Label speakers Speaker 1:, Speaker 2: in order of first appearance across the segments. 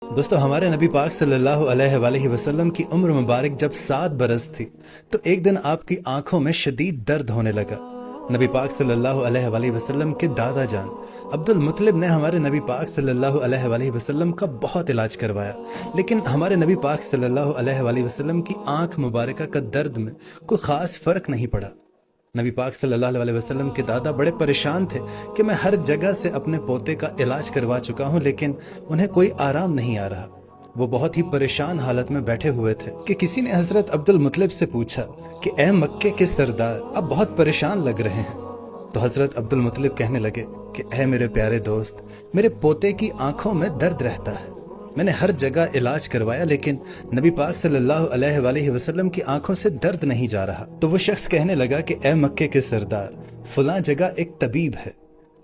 Speaker 1: दोस्तों, हमारे नबी पाक सल्लल्लाहु अलैहि वसल्लम की उम्र मुबारक जब 7 बरस थी तो एक दिन आपकी आंखों में शदीद दर्द होने लगा। नबी पाक सल्लल्लाहु अलैहि वसल्लम के दादा जान अब्दुल मुत्तलिब ने हमारे नबी पाक सल्लल्लाहु अलैहि वसल्लम का बहुत इलाज करवाया, लेकिन हमारे नबी पाक सल्लल्लाहु अलैहि वसल्लम की आंख मुबारक का दर्द में कोई खास फर्क नहीं पड़ा। नबी पाक सल्लल्लाहु अलैहि वसल्लम के दादा बड़े परेशान थे कि मैं हर जगह से अपने पोते का इलाज करवा चुका हूं, लेकिन उन्हें कोई आराम नहीं आ रहा। वो बहुत ही परेशान हालत में बैठे हुए थे कि किसी ने हजरत अब्दुल मुत्तलिब से पूछा कि ए मक्के के सरदार, आप बहुत परेशान लग रहे हैं। तो हजरत अब्दुल मुत्तलिब कहने लगे कि ए मेरे प्यारे दोस्त, मेरे पोते की आंखों में दर्द रहता है। मैंने हर जगह इलाज करवाया, लेकिन नबी पाक सल्लल्लाहु अलैहि वसल्लम की आंखों से दर्द नहीं जा रहा। तो वो शख्स कहने लगा कि ए मक्के के सरदार, फलां जगह एक तबीब है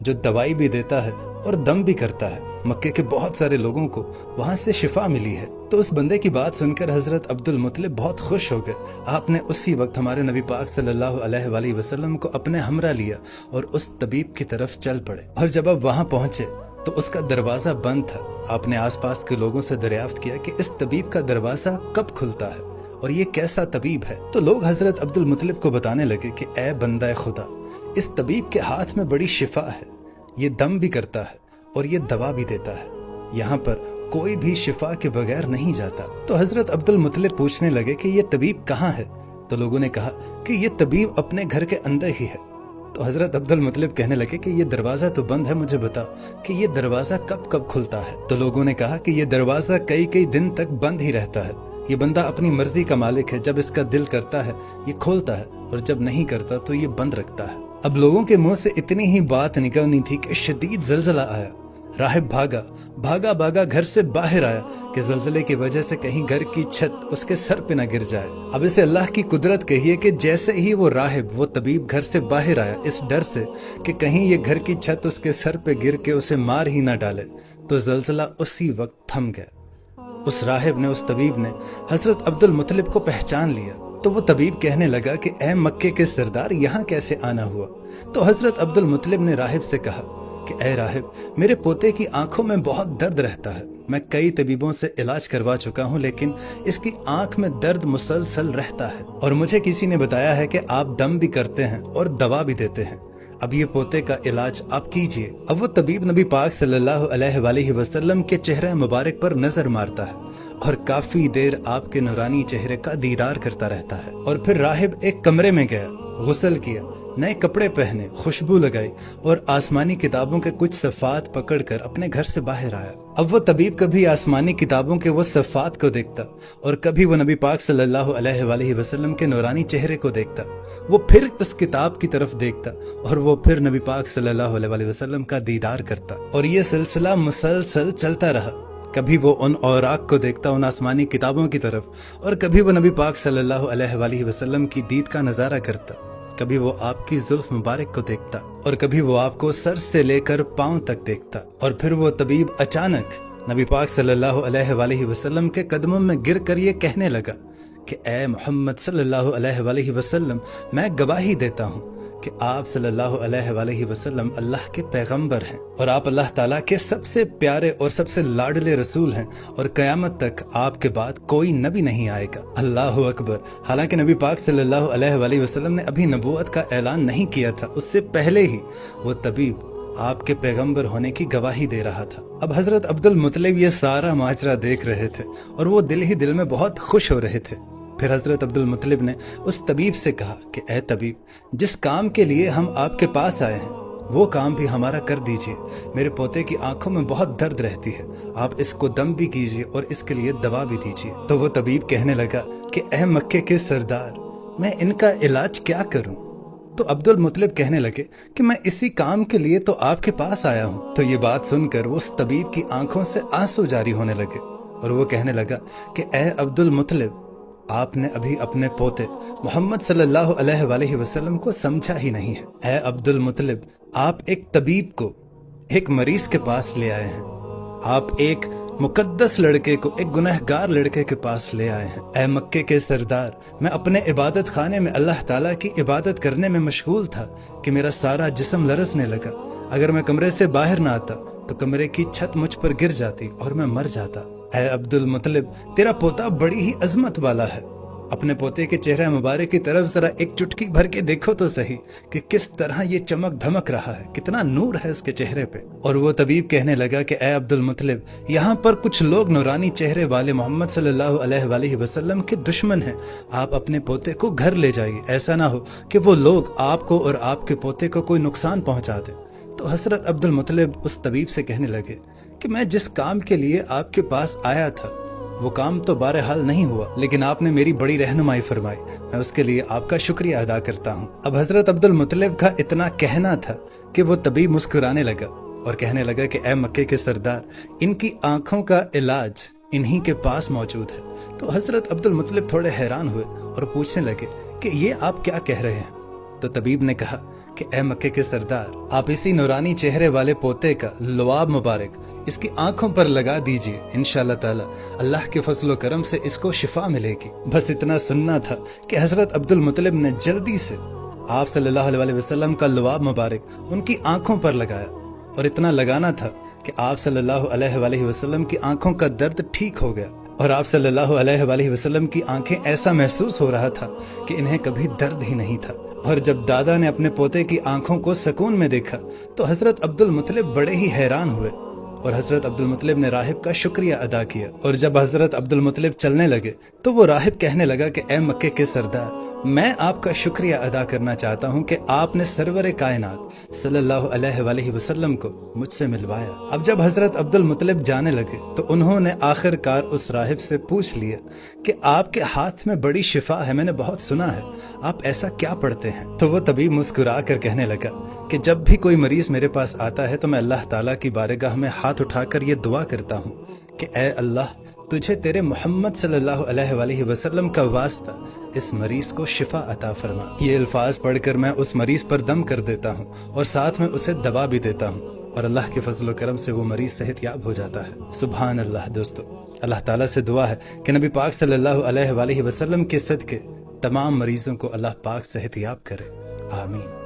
Speaker 1: जो दवाई भी देता है और दम भी करता है। मक्के के बहुत सारे लोगों को वहां से शिफा मिली है। तो उस बंदे की बात सुनकर हजरत अब्दुल मुत्तलिब बहुत खुश हो गए। आपने उसी वक्त हमारे नबी पाक सल्लल्लाहु अलैहि वसल्लम को अपने हमरा लिया और उस तबीब की तरफ चल पड़े। और जब आप वहां पहुंचे तो उसका दरवाजा बंद था। आपने आसपास के लोगों से दरियाफ्त किया कि इस तबीब का दरवाजा कब खुलता है और ये कैसा तबीब है। तो लोग हजरत अब्दुल मुत्तलिब को बताने लगे कि ए बंदा खुदा, इस तबीब के हाथ में बड़ी शिफा है, ये दम भी करता है और ये दवा भी देता है। यहाँ पर कोई भी शिफा के बगैर नहीं जाता। तो हजरत अब्दुल मुत्तलिब पूछने लगे कि ये तबीब कहाँ है। तो लोगों ने कहा कि ये तबीब अपने घर के अंदर ही है। तो हजरत अब्दुल मुत्तलिब कहने लगे कि ये दरवाजा तो बंद है, मुझे बताओ कि ये दरवाजा कब कब खुलता है। तो लोगों ने कहा कि ये दरवाजा कई कई दिन तक बंद ही रहता है। ये बंदा अपनी मर्जी का मालिक है, जब इसका दिल करता है ये खोलता है और जब नहीं करता तो ये बंद रखता है। अब लोगों के मुंह से इतनी ही बात निकलनी थी कि शदीद जलजला आया। राहिब भागा भागा घर से बाहर आया कि जलजले की वजह से कहीं घर की छत उसके सर पे न गिर जाए। अब इसे अल्लाह की कुदरत कहिए कि जैसे ही वो राहिब, वो तबीब घर से बाहर आया, इस डर से कि कहीं ये घर की छत उसके सर पे गिर के उसे मार ही ना डाले, तो जलजला उसी वक्त थम गया। उस राहिब ने, उस तबीब ने हजरत अब्दुल मुत्तलिब को पहचान लिया। तो वो तबीब कहने लगा कि ए मक्के के सरदार, यहाँ कैसे आना हुआ। तो हजरत अब्दुल मुत्तलिब ने राहिब से कहा कि ए राहिब, मेरे पोते की आंखों में बहुत दर्द रहता है। मैं कई तबीबों से इलाज करवा चुका हूँ, लेकिन इसकी आंख में दर्द मुसलसल रहता है और मुझे किसी ने बताया है कि आप दम भी करते हैं और दवा भी देते हैं। अब ये पोते का इलाज आप कीजिए। अब वो तबीब नबी पाक सल्लल्लाहु अलैहि वसल्लम के चेहरे मुबारक पर नजर मारता है और काफी देर आपके नूरानी चेहरे का दीदार करता रहता है। और फिर राहिब एक कमरे में गया, गुस्ल किया, नए कपड़े पहने, खुशबू लगाई और आसमानी किताबों के कुछ सफ़ात पकड़कर अपने घर से बाहर आया। अब वो तबीब कभी आसमानी किताबों के वो सफ़ात को देखता और कभी वो नबी पाक सल्लल्लाहु अलैहि वसल्लम के नूरानी चेहरे को देखता। वो फिर उस किताब की तरफ देखता और वो फिर नबी पाक सल्लल्लाहु अलैहि वसल्लम का दीदार करता। और ये सिलसिला मुसलसल चलता रहा। कभी वो उन औराक को देखता, उन आसमानी किताबों की तरफ, और कभी वो नबी पाक सल्लल्लाहु अलैहि वसल्लम की दीद का नजारा करता। कभी वो आपकी जुल्फ मुबारक को देखता और कभी वो आपको सर से लेकर पांव तक देखता। और फिर वो तबीब अचानक नबी पाक सल्लल्लाहु अलैहि वसल्लम के कदमों में गिर कर ये कहने लगा कि ए मोहम्मद सल्लल्लाहु अलैहि वसल्लम, मैं गवाही देता हूँ कि आप सल्लल्लाहु अलैहि वसल्लम अल्लाह के पैगंबर हैं और आप अल्लाह ताला के सबसे प्यारे और सबसे लाडले रसूल हैं और क़यामत तक आपके बाद कोई नबी नहीं आएगा। अल्लाहु अकबर। हालांकि नबी पाक सल्लल्लाहु अलैहि वसल्लम ने अभी नबूवत का ऐलान नहीं किया था, उससे पहले ही वो तबीब आपके पैगंबर होने की गवाही दे रहा था। अब हजरत अब्दुल मुत्तलिब ये सारा माजरा देख रहे थे और वो दिल ही दिल में बहुत खुश हो रहे थे। फिर हजरत अब्दुल मुत्तलिब ने उस तबीब से कहा कि ए तबीब, जिस काम के लिए हम आपके पास आए हैं वो काम भी हमारा कर दीजिए। मेरे पोते की आंखों में बहुत दर्द रहती है, आप इसको दम भी कीजिए और इसके लिए दवा भी दीजिए। तो वो तबीब कहने लगा कि ए मक्के के सरदार, मैं इनका इलाज क्या करूं। तो अब्दुल मुत्तलिब कहने लगे कि मैं इसी काम के लिए तो आपके पास आया हूं। तो ये बात सुनकर उस तबीब की आंखों से आंसू जारी होने लगे और वो कहने लगा कि ए अब्दुल मुत्तलिब, आपने अभी अपने पोते मोहम्मद सल्लल्लाहु अलैहि वसल्लम को समझा ही नहीं है। ए अब्दुल मुत्तलिब, आप एक तबीब को एक मरीज के पास ले आए हैं। आप एक मुकद्दस लड़के को एक गुनहगार लड़के के पास ले आए हैं। ए मक्के के सरदार, मैं अपने इबादत खाने में अल्लाह ताला की इबादत करने में मशगूल था कि मेरा सारा जिस्म लरजने लगा। अगर मैं कमरे से बाहर ना आता तो कमरे की छत मुझ पर गिर जाती और मैं मर जाता। اے عبد المطلب، تیرا پوتا بڑی ہی عظمت والا ہے، اپنے پوتے کے چہرہ مبارک کی طرف ذرا ایک چٹکی بھر کے دیکھو تو صحیح کہ کس طرح یہ چمک دھمک رہا ہے، کتنا نور ہے اس کے چہرے پہ۔ اور وہ طبیب کہنے لگا کہ اے عبد المطلب، یہاں پر کچھ لوگ نورانی چہرے والے محمد صلی اللہ علیہ وآلہ وسلم کے دشمن ہیں، آپ اپنے پوتے کو گھر لے جائیے، ایسا نہ ہو کہ وہ لوگ آپ کو اور آپ کے پوتے کو کوئی نقصان پہنچا دیں۔ تو حضرت عبد المطلب اس طبیب سے کہنے لگے کہ میں جس کام کے لیے آپ کے پاس آیا تھا وہ کام تو بہرحال نہیں ہوا، لیکن آپ نے میری بڑی رہنمائی فرمائی، میں اس کے لیے آپ کا شکریہ ادا کرتا ہوں۔ اب حضرت عبد المطلب کا اتنا کہنا تھا کہ وہ طبیب مسکرانے لگا اور کہنے لگا کہ اے مکے کے سردار، ان کی آنکھوں کا علاج انہی کے پاس موجود ہے۔ تو حضرت عبد المطلب تھوڑے حیران ہوئے اور پوچھنے لگے کہ یہ آپ کیا کہہ رہے ہیں؟ تو طبیب نے کہا کہ اے مکے کے سردار، آپ اسی نورانی چہرے والے پوتے کا لعاب مبارک اس کی آنکھوں پر لگا دیجئے، انشاءاللہ تعالی اللہ کے فضل و کرم سے اس کو شفا ملے گی۔ بس اتنا سننا تھا کہ حضرت عبد المطلب نے جلدی سے آپ صلی اللہ علیہ وسلم کا لعاب مبارک ان کی آنکھوں پر لگایا، اور اتنا لگانا تھا کہ آپ صلی اللہ علیہ وآلہ وسلم کی آنکھوں کا درد ٹھیک ہو گیا، اور آپ صلی اللہ علیہ وآلہ وسلم کی آنکھیں ایسا محسوس ہو رہا تھا کہ انہیں کبھی درد ہی نہیں تھا۔ اور جب دادا نے اپنے پوتے کی آنکھوں کو سکون میں دیکھا تو حضرت عبد المطلب بڑے ہی حیران ہوئے، اور حضرت عبد المطلب نے راہب کا شکریہ ادا کیا۔ اور جب حضرت عبد المطلب چلنے لگے تو وہ راہب کہنے لگا کہ اے مکے کے سردار، میں آپ کا شکریہ ادا کرنا چاہتا ہوں کہ آپ نے سرور کائنات صلی اللہ علیہ وآلہ وسلم کو مجھ سے ملوایا۔ اب جب حضرت عبد المطلب جانے لگے تو انہوں نے آخر کار اس راہب سے پوچھ لیا کہ آپ کے ہاتھ میں بڑی شفا ہے، میں نے بہت سنا ہے، آپ ایسا کیا پڑھتے ہیں؟ تو وہ طبیب مسکرا کر کہنے لگا کہ جب بھی کوئی مریض میرے پاس آتا ہے تو میں اللہ تعالیٰ کی بارگاہ میں ہاتھ اٹھا کر یہ دعا کرتا ہوں کہ اے اللہ، تجھے تیرے محمد صلی اللہ علیہ وآلہ وسلم کا واسطہ اس مریض کو شفا عطا فرما۔ یہ الفاظ پڑھ کر میں اس مریض پر دم کر دیتا ہوں اور ساتھ میں اسے دوا بھی دیتا ہوں، اور اللہ کے فضل و کرم سے وہ مریض صحت یاب ہو جاتا ہے۔ سبحان اللہ۔ دوستو، اللہ تعالیٰ سے دعا ہے کہ نبی پاک صلی اللہ علیہ وآلہ وسلم کے صدقے تمام مریضوں کو اللہ پاک صحت یاب کرے، آمین۔